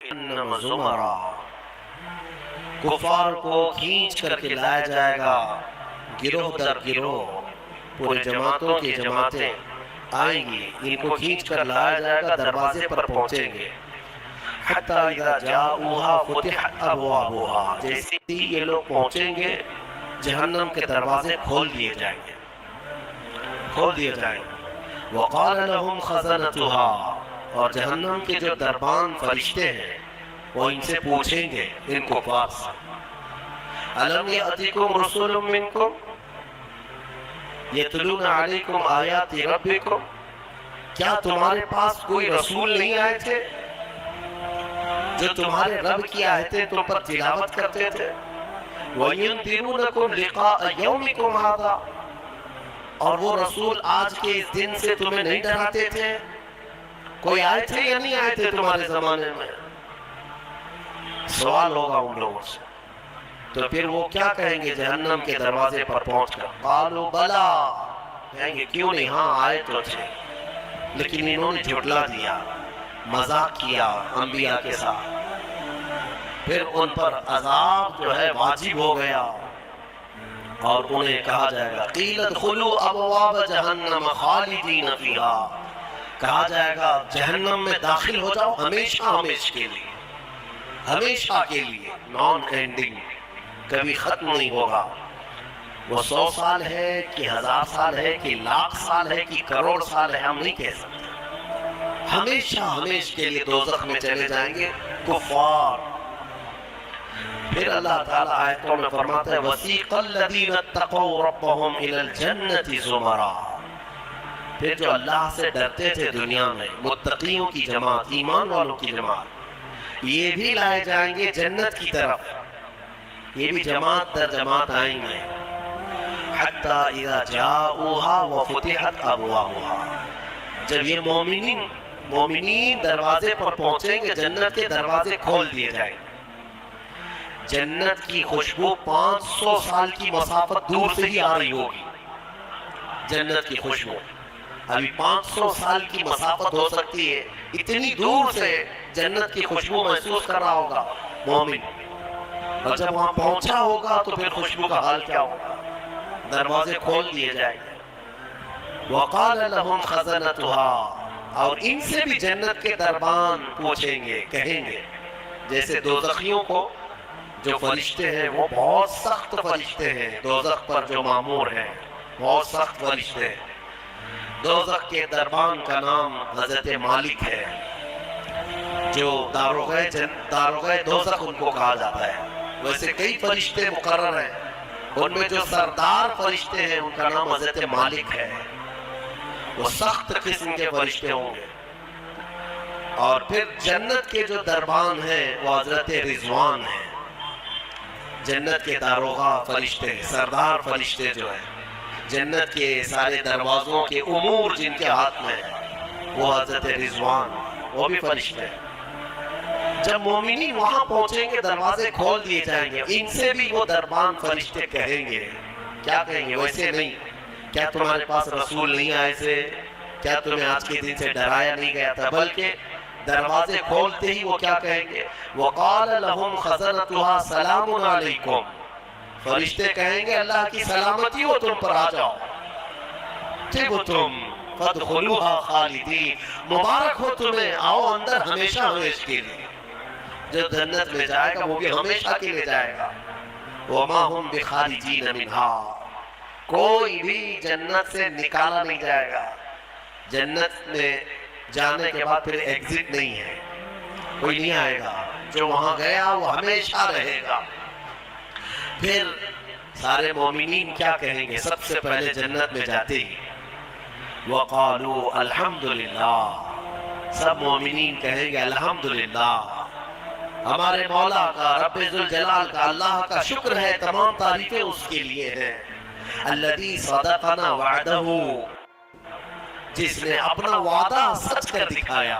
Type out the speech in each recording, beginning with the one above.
انما زمرا، کفار کو کھینچ کر کے لایا جائے گا گروہ در گروہ، پورے جماعتوں کی جماعتیں آئیں گی، ان کو کھینچ کر لایا جائے گا، دروازے پر پہنچیں گے۔ حتی اذا جاؤوہا فتحت ابوابوہا، جیسے ہی یہ لوگ پہنچیں گے جہنم کے دروازے کھول دیے جائیں گے، کھول دیے جائیں گے۔ وقال لهم خزنتها، اور جہنم کے جو دربان فرشتے ہیں وہ ان سے پوچھیں گے ان کفار سے، الم یأتکم رسول منکم یتلون علیکم آیات ربکم، کیا تمہارے پاس کوئی رسول نہیں آئے تھے جو تمہارے رب کی آیتیں تم پر تلاوت کرتے تھے؟ وَيُنذِرُونَكُمْ لِقَاءَ يَوْمِكُمْ هَذَا، اور وہ رسول آج کے اس دن سے تمہیں نہیں ڈراتے تھے؟ کوئی آئے تھے یا نہیں آئے تھے تمہارے زمانے میں؟ سوال ہوگا ان لوگوں سے۔ تو پھر وہ کیا کہیں گے جہنم کے دروازے پر پہنچ کر؟ قالوا بلا، کہیں گے کیوں نہیں، ہاں آئے تو تھے، لیکن انہوں نے جھٹلا دیا، مذاق کیا انبیاء کے ساتھ، پھر ان پر عذاب جو ہے واجب ہو گیا، اور انہیں کہا جائے گا قیل ادخلوا ابواب جہنم خالدین فیہا، کہا جائے گا جہنم میں داخل ہو جاؤ ہمیشہ ہمیشہ کے لیے، ہمیشہ کے لیے، نان اینڈنگ، کبھی ختم نہیں ہوگا۔ وہ 100 سال ہے کہ 1000 سال ہے کہ لاکھ سال ہے کہ کروڑ سال ہے، ہم نہیں کہہ سکتے، ہمیشہ ہمیشہ کے لیے دوزخ میں چلے جائیں گے کفار۔ پھر اللہ تعالیٰ آیتوں میں فرماتا ہے وَسِيقَ الَّذِينَ اتَّقَوْا رَبَّهُمْ إِلَى الْجَنَّةِ زُمَرًا، پھر جو اللہ سے ڈرتے تھے دنیا میں، متقیوں کی جماعت، ایمان والوں کی جماعت، یہ بھی لائے جائیں گے جنت کی طرف، یہ بھی جماعت در جماعت آئیں گے۔ حتی اذا جاؤوہا وفتحت ابوابوہا، جب یہ مومنین دروازے پر پہنچیں گے جنت کے دروازے کھول دیے جائیں گے۔ جنت کی خوشبو 500 سال کی مسافت دور سے ہی آ رہی ہوگی، جنت کی خوشبو ابھی 500 سال کی مسافت ہو سکتی ہے، اتنی دور سے جنت کی خوشبو محسوس کر رہا ہوگا مومن، اور جب وہاں پہنچا ہوگا تو پھر خوشبو کا حال کیا ہوگا؟ دروازے کھول دیے جائیں گے۔ وقال لهم خزنتها، اور ان سے بھی جنت کے دربان پوچھیں گے، کہیں گے، جیسے دوزخیوں کو جو فرشتے ہیں وہ بہت سخت فرشتے ہیں، دوزخ پر جو مامور ہیں بہت سخت فرشتے ہیں۔ دوزخ کے دربان کا نام حضرت مالک ہے، جو داروغہ دوزخ ان کو کہا جاتا ہے۔ ویسے کئی فرشتے مقرر ہیں، ان میں جو سردار فرشتے ہیں ان کا نام حضرت مالک ہے، وہ سخت قسم کے فرشتے ہوں گے۔ اور پھر جنت کے جو دربان ہیں وہ حضرت رضوان ہیں، جنت کے داروغہ فرشتے، سردار فرشتے جو ہیں، جنت کے سارے دروازوں کے امور جن کے ہاتھ میں ہیں وہ حضرت رضوان، وہ بھی فرشتے ہیں۔ جب مومنین وہاں پہنچیں گے دروازے کھول دیے جائیں گے، ان سے بھی وہ دربان فرشتے کہیں گے، کیا کہیں گے؟ ویسے نہیں، کیا تمہارے پاس رسول نہیں آئے تھے؟ کیا تمہیں آج کے دن سے ڈرایا نہیں گیا تھا؟ بلکہ دروازے کھولتے ہی وہ کیا کہیں گے؟ وَقَالَ لَهُمْ خَزَنَتُهَا سَلَامٌ عَلَيْكُمْ، فرشتے کہیں گے اللہ کی سلامتی ہو تم پر، آ جاؤ، طِبْتُمْ فَادْخُلُوهَا خَالِدِينَ، مبارک ہو تمہیں، آؤ اندر ہمیشہ ہمیشہ کے لیے۔ جو جنت میں جائے گا وہ بھی ہمیشہ کے لیے جائے گا۔ وَمَا هُمْ بِخَارِجِينَ مِنْهَا، کوئی بھی جنت سے نکالا نہیں جائے گا، جنت میں جانے کے بعد پھر ایگزٹ نہیں ہے، کوئی نہیں آئے گا، جو وہاں گیا وہ ہمیشہ رہے گا۔ پھر سارے مومنین کیا کہیں گے؟ سب سے پہلے جنت میں جاتے ہی وَقَالُوا الْحَمْدُلِلَّہ، سب مومنین کہیں گے الحمدللہ، ہمارے مولا کا، رب ذوالجلال کا، اللہ کا شکر ہے، تمام تعریفیں اس کے لیے ہیں۔ الذی صدقنا وعدہ، جس نے اپنا وعدہ سچ کر دکھایا،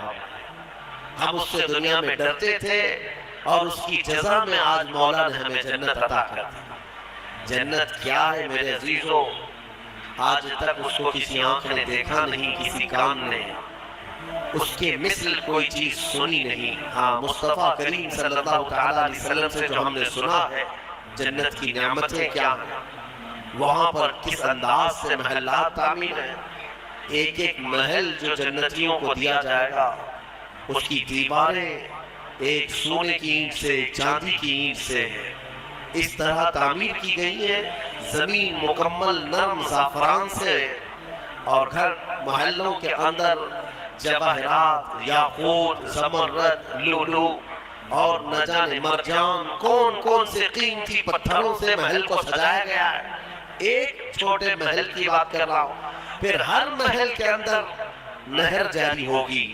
ہم اس سے دنیا میں ڈرتے تھے اور اس کی جزا میں آج مولا نے ہمیں جنت عطا کر دی۔ جنت کیا ہے میرے عزیزو؟ آج تک اس کو کسی آنکھ نے دیکھا نہیں، کسی کان نے، اس کے مثل کوئی چیز سنی نہیں۔ ہاں مصطفیٰ کریم صلی اللہ تعالیٰ علیہ وسلم سے جو ہم نے سنا ہے جنت کی نعمتیں کیا ہیں، وہاں پر کس انداز سے محلات تعمیر ہیں، ایک ایک محل جو جنتیوں کو دیا جائے گا اس کی دیواریں ایک سونے کی اینٹ سے ایک چاندی کی اینٹ سے اس طرح تعمیر کی گئی ہے، زمین مکمل نرم زعفران سے، اور گھر محلوں کے اندر جواہرات، یاقوت، زمرد، لؤلؤ اور نہ جانے مرجان کون کون سے قیمتی پتھروں سے محل کو سجایا گیا ہے۔ ایک چھوٹے محل کی بات کر رہا ہوں، پھر ہر محل کے اندر نہر جاری ہوگی،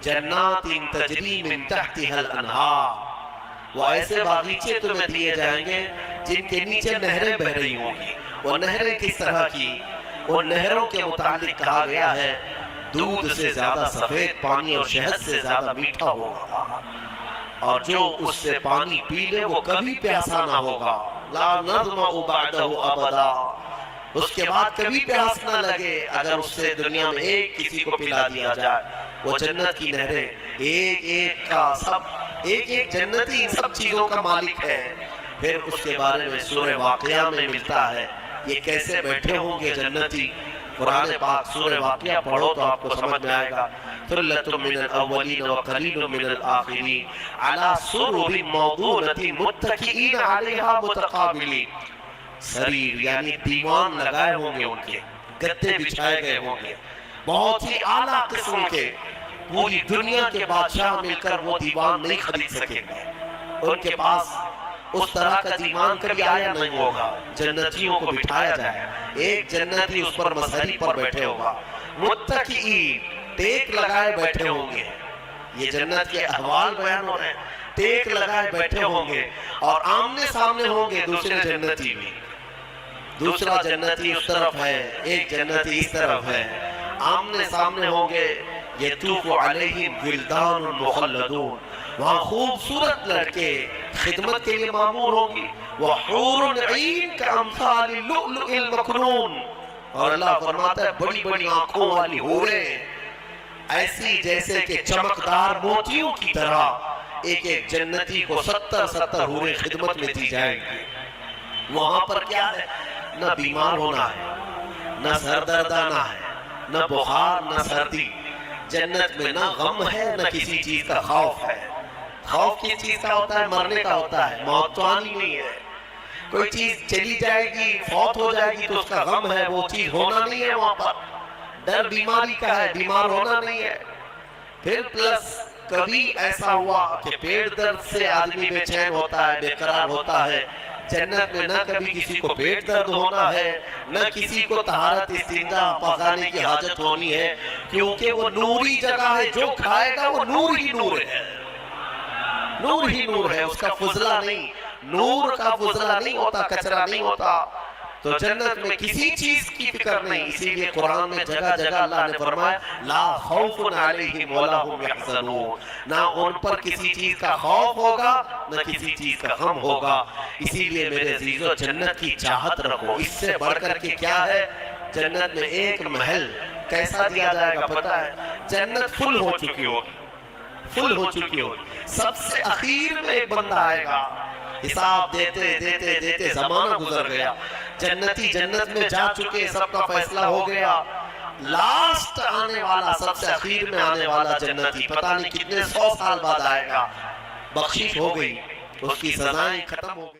جنات تجری من تحتها الانہار، وہ ایسے باغیچے تمہیں دیے جائیں گے جن کے نیچے نہریں بہ رہی ہوں گی۔ وہ نہریں کس طرح کی؟ ان نہروں کے متعلق کہا گیا ہے دودھ سے زیادہ سفید پانی اور شہد سے زیادہ میٹھا ہوگا، اور جو اس سے پانی پی لے وہ کبھی پیاسا نہ ہوگا، لا نظمأ بعدہ ابدا، اس کے بعد کبھی پیاس نہ لگے اگر اس سے دنیا میں ایک کسی کو پلا دیا جائے۔ وہ جنت کی نہریں ایک ایک کا سب ایک ایک جنتی ان سب چیزوں کا مالک ہے۔ پھر اس کے بارے میں سورہ واقعہ میں ملتا ہے یہ کیسے بیٹھے ہوں گے جنتی۔ قرآن پاک سورہ واقعہ پڑھو تو آپ کو سمجھ میں آئے گا۔ ثلۃ من الاولین وقلیل من الآخرین علی سرر موضونۃ متکئین علیہا متقابلین، سریر یعنی دیوان لگائے ہوں گے، ان کے گدے بچھائے گئے ہوں گے بہت ہی اعلیٰ قسم کے، پوری دنیا کے بادشاہ مل کر وہ دیوان نہیں خرید سکیں گے، ان کے پاس اس طرح کا دیوان کبھی آیا نہیں ہوگا۔ جنتیوں کو بٹھایا جائے، ایک جنتی اس پر مسہری پر بیٹھے ہوگا، متکئین ٹیک لگائے بیٹھے ہوں گے، یہ جنت کے احوال بیان ہو رہے ہیں، ٹیک لگائے بیٹھے ہوں گے، اور آمنے سامنے ہوں گے دوسرے جنتی بھی، دوسرا جنتی اس طرف ہے ایک جنتی اس طرف ہے، آمنے سامنے ہوں گے۔ یطوف علیہم ولدان مخلدون، وہاں خوبصورت لڑکے خدمت کے لیے معمور ہوں گی، وحور عین کامثال اللؤلؤ المکنون، اور اللہ فرماتا ہے بڑی بڑی آنکھوں والی حوریں ایسی جیسے کہ چمکدار موتیوں کی طرح، ایک ایک جنتی کو 70 حوریں خدمت میں دی جائیں گی۔ وہاں پر کیا ہے؟ نہ بیمار ہونا ہے، نہ سر درد آنا ہے، نہ بخار، نہ سردی۔ جنت میں نہ غم ہے نہ کسی چیز کا خوف ہے۔ خوف کس چیز کا ہوتا ہے؟ مرنے کا ہوتا ہے، موت تو آنی نہیں ہے۔ کوئی چیز چلی جائے گی، فوت ہو جائے گی تو اس کا غم ہے، وہ چیز ہونا نہیں ہے وہاں پر۔ ڈر بیماری کا ہے، بیمار ہونا نہیں ہے۔ پھر پلس کبھی ایسا ہوا کہ پیٹ درد سے آدمی بے چین ہوتا ہے، بے قرار ہوتا ہے، جنت میں نہ کبھی کسی کو پیٹ درد ہونا ہے، نہ کسی کو طہارت استنجا پاخانے کی حاجت ہونی ہے، کیونکہ وہ نوری جگہ ہے، جو کھائے گا وہ نور ہی نور ہے، نور ہی نور ہے، اس کا فضلہ نہیں، نور کا فضلہ نہیں ہوتا، کچرا نہیں ہوتا۔ تو جنت میں کسی چیز کی فکر نہیں، اسی لیے قرآن میں جگہ جگہ اللہ نے فرمایا لا خوف علیہم ولا هم یحزنون، نہ ان پر کسی چیز کا خوف ہوگا نہ کسی چیز کا غم ہوگا۔ اسی لیے میرے عزیزو جنت کی چاہت رکھو، اس سے بڑھ کر کے کیا ہے؟ جنت میں ایک محل کیسا دیا جائے گا پتہ ہے؟ جنت فل ہو چکی ہوگی، فل ہو چکی ہوگی، سب سے اخیر میں ایک بندہ آئے گا، حساب دیتے دیتے دیتے زمانہ گزر گیا، جنتی جنت میں جا چکے، سب کا فیصلہ ہو گیا، لاسٹ آنے والا، سب سے اخیر میں آنے والا جنتی پتہ نہیں کتنے 100 سال بعد آئے گا، بخشش ہو گئی، اس کی سزائیں ختم ہو گئی۔